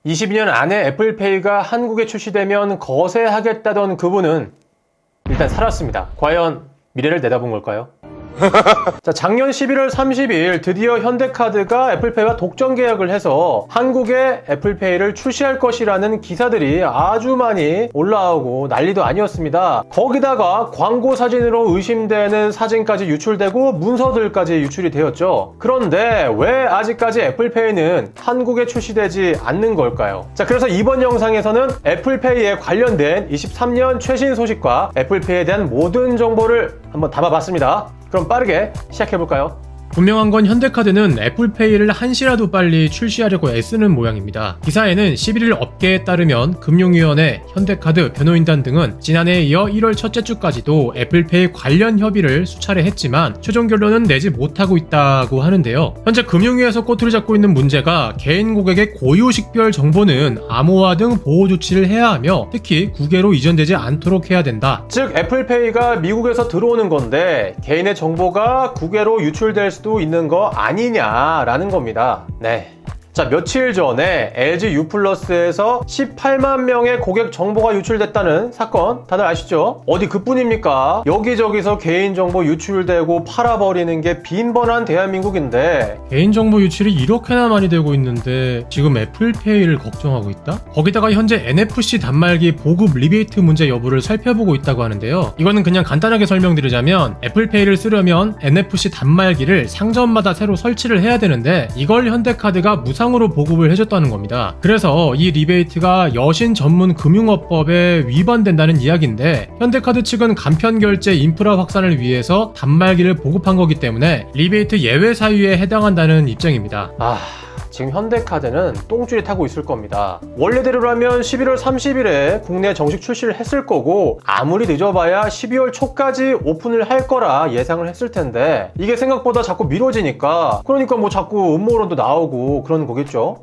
22년 안에 애플페이가 한국에 출시되면 거세하겠다던 그분은 일단 살았습니다. 과연 미래를 내다본 걸까요? 자, 작년 11월 30일 드디어 현대카드가 애플페이와 독점 계약을 해서 한국에 애플페이를 출시할 것이라는 기사들이 아주 많이 올라오고 난리도 아니었습니다. 거기다가 광고 사진으로 의심되는 사진까지 유출되고 문서들까지 유출이 되었죠. 그런데 왜 아직까지 애플페이는 한국에 출시되지 않는 걸까요? 자, 그래서 이번 영상에서는 애플페이에 관련된 23년 최신 소식과 애플페이에 대한 모든 정보를 한번 담아봤습니다. 그럼 빠르게 시작해볼까요? 분명한 건 현대카드는 애플페이를 한시라도 빨리 출시하려고 애쓰는 모양입니다. 기사에는 11일 업계에 따르면 금융위원회, 현대카드, 변호인단 등은 지난해에 이어 1월 첫째 주까지도 애플페이 관련 협의를 수차례 했지만 최종 결론은 내지 못하고 있다고 하는데요. 현재 금융위에서 꼬투리 잡고 있는 문제가 개인 고객의 고유식별 정보는 암호화 등 보호 조치를 해야 하며 특히 국외로 이전되지 않도록 해야 된다. 즉 애플페이가 미국에서 들어오는 건데 개인의 정보가 국외로 유출될 수도 있는 거 아니냐라는 겁니다. 네. 자, 며칠 전에 LG U+에서 18만 명의 고객 정보가 유출됐다는 사건 다들 아시죠? 어디 그뿐입니까? 여기저기서 개인정보 유출되고 팔아버리는 게 빈번한 대한민국인데 개인정보 유출이 이렇게나 많이 되고 있는데 지금 애플페이를 걱정하고 있다? 거기다가 현재 NFC 단말기 보급 리베이트 문제 여부를 살펴보고 있다고 하는데요. 이거는 그냥 간단하게 설명드리자면 애플페이를 쓰려면 NFC 단말기를 상점마다 새로 설치를 해야 되는데 이걸 현대카드가 무상으로 보급을 해줬다는 겁니다. 그래서 이 리베이트가 여신 전문 금융업법에 위반된다는 이야기인데 현대카드 측은 간편결제 인프라 확산을 위해서 단말기를 보급한 거기 때문에 리베이트 예외 사유에 해당한다는 입장입니다. 지금 현대카드는 똥줄이 타고 있을 겁니다. 원래대로라면 11월 30일에 국내 정식 출시를 했을 거고 아무리 늦어봐야 12월 초까지 오픈을 할 거라 예상을 했을 텐데 이게 생각보다 자꾸 미뤄지니까 그러니까 뭐 자꾸 음모론도 나오고 그러는 거겠죠.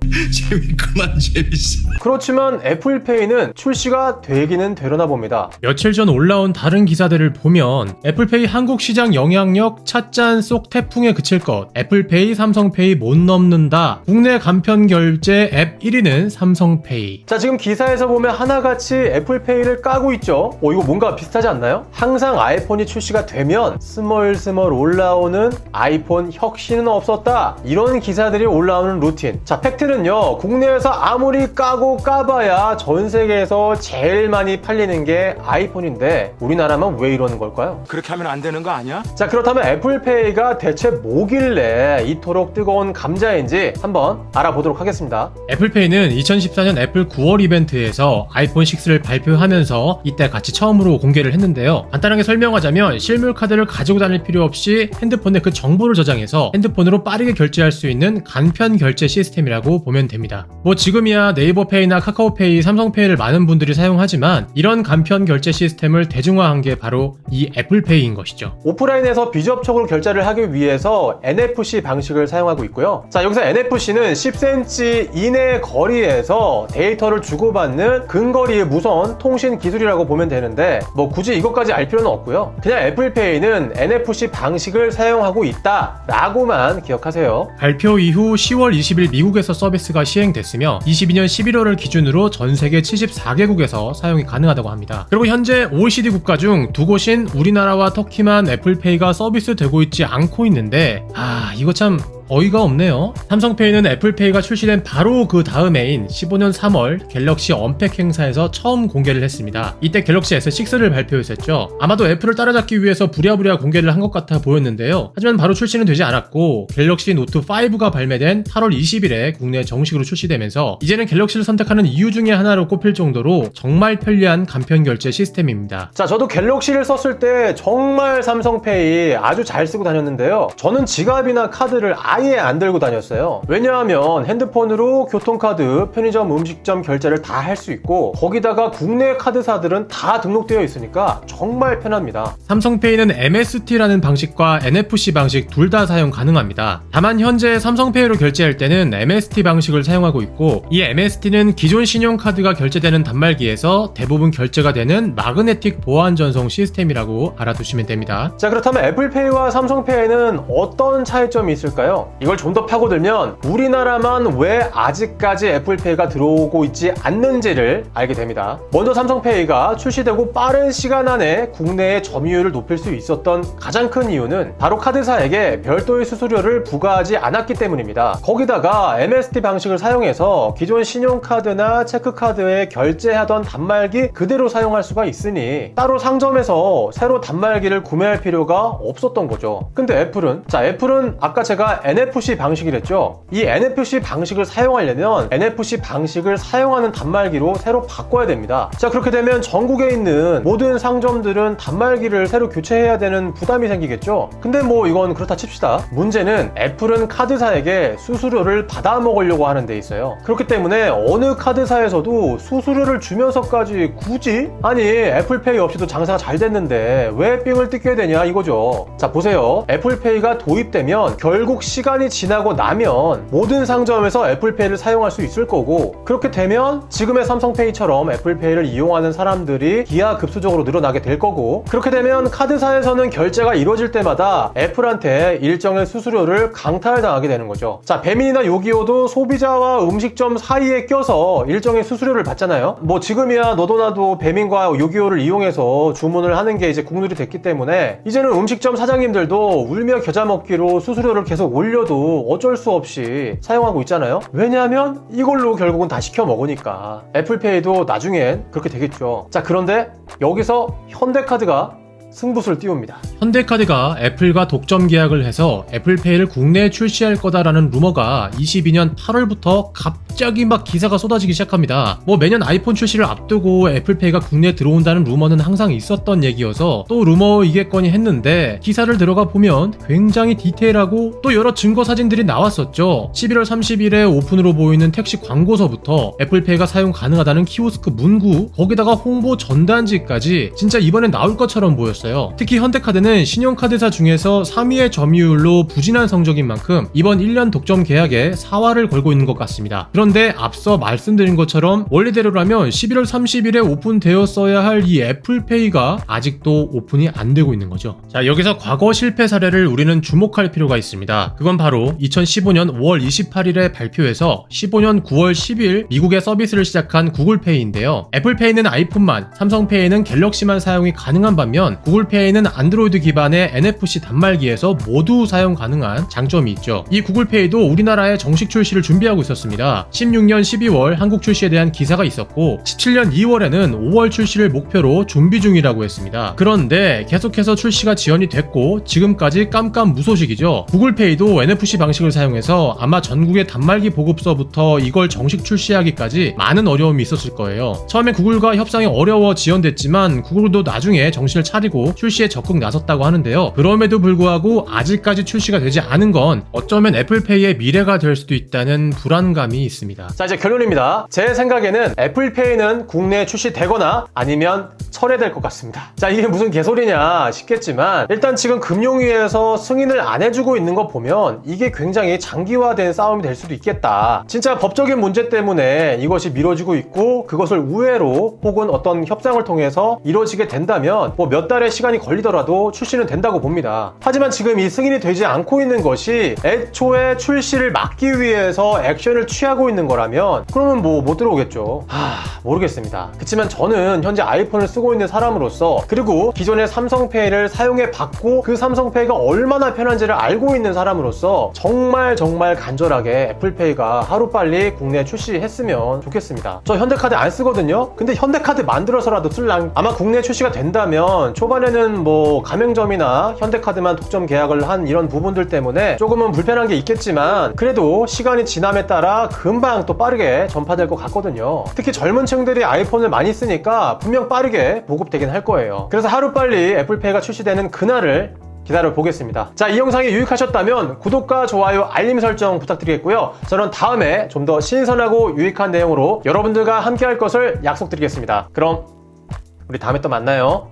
재밌구만 재밌어. 그렇지만 애플페이는 출시가 되기는 되려나 봅니다. 며칠 전 올라온 다른 기사들을 보면 애플페이 한국 시장 영향력 찻잔 속 태풍에 그칠 것, 애플페이 삼성페이 못 넘는다, 국내 간편 결제 앱 1위는 삼성페이. 자, 지금 기사에서 보면 하나같이 애플페이를 까고 있죠. 이거 뭔가 비슷하지 않나요? 항상 아이폰이 출시가 되면 스멀스멀 올라오는 아이폰 혁신은 없었다, 이런 기사들이 올라오는 루틴. 자, 팩트는요, 국내에서 아무리 까고 까봐야 전 세계에서 제일 많이 팔리는 게 아이폰인데 우리나라만 왜 이러는 걸까요? 그렇게 하면 안 되는 거 아니야? 자, 그렇다면 애플페이가 대체 뭐길래 이토록 뜨거운 감자인지 한번 알아보도록 하겠습니다. 애플페이는 2014년 애플 9월 이벤트에서 아이폰 6를 발표하면서 이때 같이 처음으로 공개를 했는데요. 간단하게 설명하자면 실물 카드를 가지고 다닐 필요 없이 핸드폰에 그 정보를 저장해서 핸드폰으로 빠르게 결제할 수 있는 간편 결제 시스템이라고 보면 됩니다. 뭐 지금이야 네이버페이나 카카오페이, 삼성페이를 많은 분들이 사용하지만 이런 간편 결제 시스템을 대중화한 게 바로 이 애플페이인 것이죠. 오프라인에서 비접촉으로 결제를 하기 위해서 NFC 방식을 사용하고 있고요. 자, 여기서 NFC는 10cm 이내 거리에서 데이터를 주고받는 근거리의 무선 통신 기술이라고 보면 되는데 뭐 굳이 이것까지 알 필요는 없고요. 그냥 애플페이는 NFC 방식을 사용하고 있다 라고만 기억하세요. 발표 이후 10월 20일 미국에서 서비스가 시행됐으며 22년 11월을 기준으로 전 세계 74개국에서 사용이 가능하다고 합니다. 그리고 현재 OECD 국가 중 두 곳인 우리나라와 터키만 애플페이가 서비스되고 있지 않고 있는데 이거 참 어이가 없네요. 삼성페이는 애플페이가 출시된 바로 그 다음 해인 15년 3월 갤럭시 언팩 행사에서 처음 공개를 했습니다. 이때 갤럭시 S6를 발표했었죠. 아마도 애플을 따라잡기 위해서 부랴부랴 공개를 한 것 같아 보였는데요. 하지만 바로 출시는 되지 않았고 갤럭시 노트 5가 발매된 8월 20일에 국내에 정식으로 출시되면서 이제는 갤럭시를 선택하는 이유 중에 하나로 꼽힐 정도로 정말 편리한 간편 결제 시스템입니다. 자, 저도 갤럭시를 썼을 때 정말 삼성페이 아주 잘 쓰고 다녔는데요. 저는 지갑이나 카드를 아예 안 들고 다녔어요. 왜냐하면 핸드폰으로 교통카드, 편의점, 음식점 결제를 다 할 수 있고 거기다가 국내 카드사들은 다 등록되어 있으니까 정말 편합니다. 삼성페이는 MST라는 방식과 NFC 방식 둘 다 사용 가능합니다. 다만 현재 삼성페이로 결제할 때는 MST 방식을 사용하고 있고 이 MST는 기존 신용카드가 결제되는 단말기에서 대부분 결제가 되는 마그네틱 보안 전송 시스템이라고 알아두시면 됩니다. 자, 그렇다면 애플페이와 삼성페이는 어떤 차이점이 있을까요? 있는데요. 이걸 좀 더 파고들면 우리나라만 왜 아직까지 애플페이가 들어오고 있지 않는지를 알게 됩니다. 먼저 삼성페이가 출시되고 빠른 시간 안에 국내의 점유율을 높일 수 있었던 가장 큰 이유는 바로 카드사에게 별도의 수수료를 부과하지 않았기 때문입니다. 거기다가 MST 방식을 사용해서 기존 신용카드나 체크카드에 결제하던 단말기 그대로 사용할 수가 있으니 따로 상점에서 새로 단말기를 구매할 필요가 없었던 거죠. 근데 애플은 아까 제가 NFC 방식이랬죠. 이 NFC 방식을 사용하려면 NFC 방식을 사용하는 단말기로 새로 바꿔야 됩니다. 자, 그렇게 되면 전국에 있는 모든 상점들은 단말기를 새로 교체해야 되는 부담이 생기겠죠. 근데 뭐 이건 그렇다 칩시다. 문제는 애플은 카드사에게 수수료를 받아 먹으려고 하는 데 있어요. 그렇기 때문에 어느 카드사에서도 수수료를 주면서까지 굳이? 아니, 애플페이 없이도 장사가 잘 됐는데 왜 삥을 뜯게 되냐 이거죠. 자, 보세요. 애플페이가 도입되면 결국 시간이 지나고 나면 모든 상점에서 애플페이를 사용할 수 있을 거고, 그렇게 되면 지금의 삼성페이처럼 애플페이를 이용하는 사람들이 기하급수적으로 늘어나게 될 거고, 그렇게 되면 카드사에서는 결제가 이루어질 때마다 애플한테 일정의 수수료를 강탈당하게 되는 거죠. 자, 배민이나 요기요도 소비자와 음식점 사이에 껴서 일정의 수수료를 받잖아요. 뭐 지금이야 너도 나도 배민과 요기요를 이용해서 주문을 하는 게 이제 국룰이 됐기 때문에 이제는 음식점 사장님들도 울며 겨자 먹기로 수수료를 계속 올려도 어쩔 수 없이 사용하고 있잖아요. 왜냐하면 이걸로 결국은 다 시켜 먹으니까. 애플페이도 나중엔 그렇게 되겠죠. 자, 그런데 여기서 현대카드가 승부수를 띄웁니다. 현대카드가 애플과 독점 계약을 해서 애플페이를 국내에 출시할 거다라는 루머가 22년 8월부터 갑자기 막 기사가 쏟아지기 시작합니다. 뭐 매년 아이폰 출시를 앞두고 애플페이가 국내에 들어온다는 루머는 항상 있었던 얘기여서 또 루머이겠거니 했는데, 기사를 들어가 보면 굉장히 디테일하고 또 여러 증거 사진들이 나왔었죠. 11월 30일에 오픈으로 보이는 택시 광고서부터 애플페이가 사용 가능하다는 키오스크 문구, 거기다가 홍보 전단지까지 진짜 이번엔 나올 것처럼 보였어요. 특히 현대카드는 신용카드사 중에서 3위의 점유율로 부진한 성적인 만큼 이번 1년 독점 계약에 사활을 걸고 있는 것 같습니다. 그런데 앞서 말씀드린 것처럼 원래대로라면 11월 30일에 오픈되었어야 할 이 애플페이가 아직도 오픈이 안 되고 있는 거죠. 자, 여기서 과거 실패 사례를 우리는 주목할 필요가 있습니다. 그건 바로 2015년 5월 28일에 발표해서 15년 9월 10일 미국에 서비스를 시작한 구글페이인데요. 애플페이는 아이폰만, 삼성페이는 갤럭시만 사용이 가능한 반면 구글페이는 안드로이드 기반의 NFC 단말기에서 모두 사용 가능한 장점이 있죠. 이 구글페이도 우리나라에 정식 출시를 준비하고 있었습니다. 16년 12월 한국 출시에 대한 기사가 있었고 17년 2월에는 5월 출시를 목표로 준비 중이라고 했습니다. 그런데 계속해서 출시가 지연이 됐고 지금까지 깜깜무소식이죠. 구글페이도 NFC 방식을 사용해서 아마 전국의 단말기 보급서부터 이걸 정식 출시하기까지 많은 어려움이 있었을 거예요. 처음에 구글과 협상이 어려워 지연됐지만 구글도 나중에 정신을 차리고 출시에 적극 나섰다고 하는데요. 그럼에도 불구하고 아직까지 출시가 되지 않은 건 어쩌면 애플페이의 미래가 될 수도 있다는 불안감이 있습니다. 자, 이제 결론입니다. 제 생각에는 애플페이는 국내에 출시되거나 아니면 철회될 것 같습니다. 자, 이게 무슨 개소리냐 싶겠지만 일단 지금 금융위에서 승인을 안 해주고 있는 거 보면 이게 굉장히 장기화된 싸움이 될 수도 있겠다. 진짜 법적인 문제 때문에 이것이 미뤄지고 있고 그것을 우회로 혹은 어떤 협상을 통해서 이루어지게 된다면 뭐 몇 달의 시간이 걸리더라도 출시는 된다고 봅니다. 하지만 지금 이 승인이 되지 않고 있는 것이 애초에 출시를 막기 위해서 액션을 취하고 있는 거라면 그러면 뭐 못 들어오겠죠. 모르겠습니다. 그렇지만 저는 현재 아이폰을 쓰고 있는 사람으로서, 그리고 기존의 삼성페이를 사용해 봤고 그 삼성페이가 얼마나 편한지를 알고 있는 사람으로서 정말 간절하게 애플페이가 하루빨리 국내에 출시했으면 좋겠습니다. 저 현대카드 안 쓰거든요. 근데 현대카드 만들어서라도 쓸랑. 아마 국내 출시가 된다면 초반에는 뭐 가맹점이나 현대카드만 독점 계약을 한 이런 부분들 때문에 조금은 불편한 게 있겠지만 그래도 시간이 지남에 따라 금방 또 빠르게 전파될 것 같거든요. 특히 젊은 층들이 아이폰을 많이 쓰니까 분명 빠르게 보급되긴 할 거예요. 그래서 하루빨리 애플페이가 출시되는 그날을 기다려 보겠습니다. 자, 이 영상이 유익하셨다면 구독과 좋아요, 알림 설정 부탁드리겠고요. 저는 다음에 좀 더 신선하고 유익한 내용으로 여러분들과 함께 할 것을 약속드리겠습니다. 그럼 우리 다음에 또 만나요.